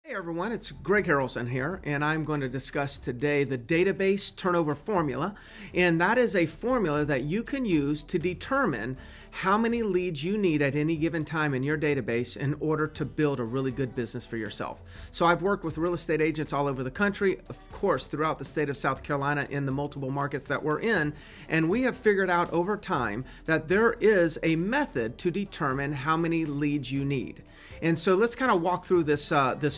Hey everyone, it's Greg Harrelson here, and I'm going to discuss today the database turnover formula, and that is a formula that you can use to determine how many leads you need at any given time in your database in order to build a really good business for yourself. So I've worked with real estate agents all over the country, of course, throughout the state of South Carolina in the multiple markets that we're in, and we have figured out over time that there is a method to determine how many leads you need. And so let's kind of walk through this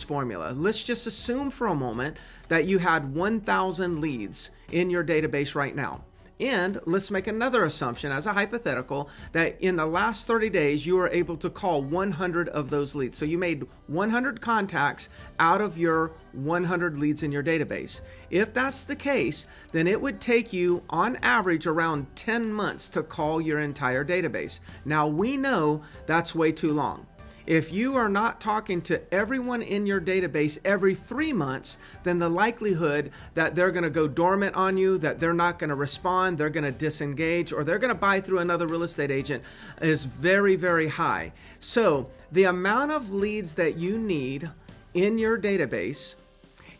formula. Let's just assume for a moment that you had 1,000 leads in your database right now. And let's make another assumption as a hypothetical that in the last 30 days you were able to call 100 of those leads. So you made 100 contacts out of your 100 leads in your database. If that's the case, then it would take you on average around 10 months to call your entire database. Now we know that's way too long. If you are not talking to everyone in your database every 3 months, then the likelihood that they're going to go dormant on you, that they're not going to respond, they're going to disengage, or they're going to buy through another real estate agent is very, very high. So the amount of leads that you need in your database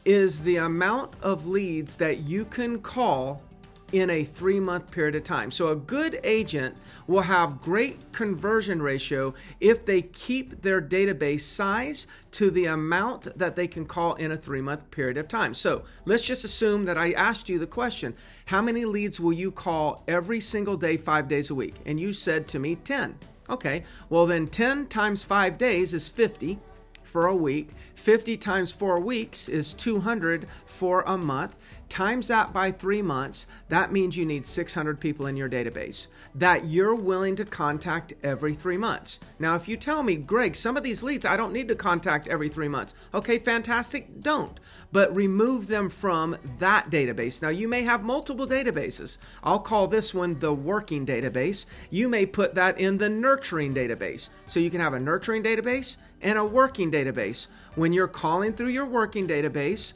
is the amount of leads that you can call in a 3-month period of time. So a good agent will have great conversion ratio if they keep their database size to the amount that they can call in a 3-month period of time. So let's just assume that I asked you the question, how many leads will you call every single day, 5 days a week? And you said to me 10. Okay, well then 10 times 5 days is 50 for a week. 50 times 4 weeks is 200 for a month. Times that by 3 months, that means you need 600 people in your database that you're willing to contact every 3 months. Now, if you tell me, Greg, some of these leads I don't need to contact every 3 months. Okay, fantastic, don't. But remove them from that database. Now, you may have multiple databases. I'll call this one the working database. You may put that in the nurturing database. So you can have a nurturing database and a working database. When you're calling through your working database,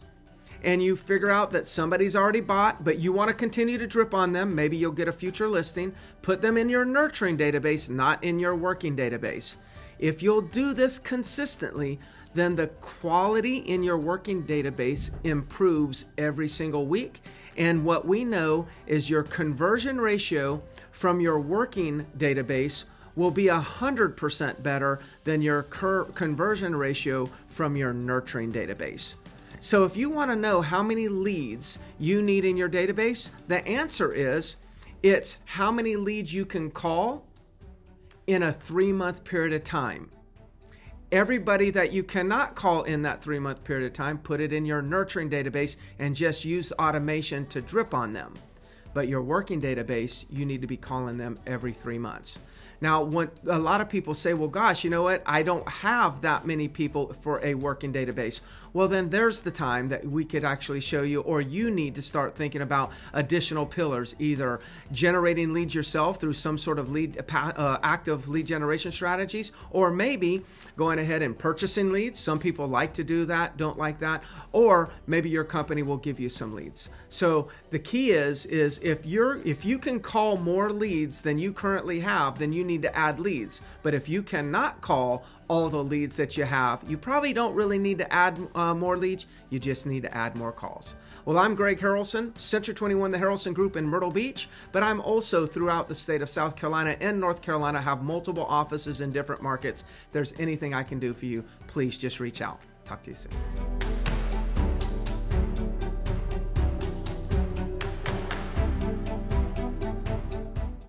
and you figure out that somebody's already bought, but you want to continue to drip on them, maybe you'll get a future listing, put them in your nurturing database, not in your working database. If you'll do this consistently, then the quality in your working database improves every single week. And what we know is your conversion ratio from your working database will be 100% better than your conversion ratio from your nurturing database. So if you want to know how many leads you need in your database, the answer is it's how many leads you can call in a 3-month period of time. Everybody that you cannot call in that 3-month period of time, put it in your nurturing database and just use automation to drip on them. But your working database, you need to be calling them every 3 months. Now, when a lot of people say, well, gosh, you know what? I don't have that many people for a working database. Well, then there's the time that we could actually show you, or you need to start thinking about additional pillars, either generating leads yourself through some sort of active lead generation strategies, or maybe going ahead and purchasing leads. Some people like to do that, don't like that, or maybe your company will give you some leads. So the key is if you can call more leads than you currently have, then you need to add leads. But if you cannot call all the leads that you have, you probably don't really need to add more leads. You just need to add more calls. Well, I'm Greg Harrelson, Century 21, the Harrelson Group in Myrtle Beach, but I'm also throughout the state of South Carolina and North Carolina, have multiple offices in different markets. If there's anything I can do for you, please just reach out. Talk to you soon.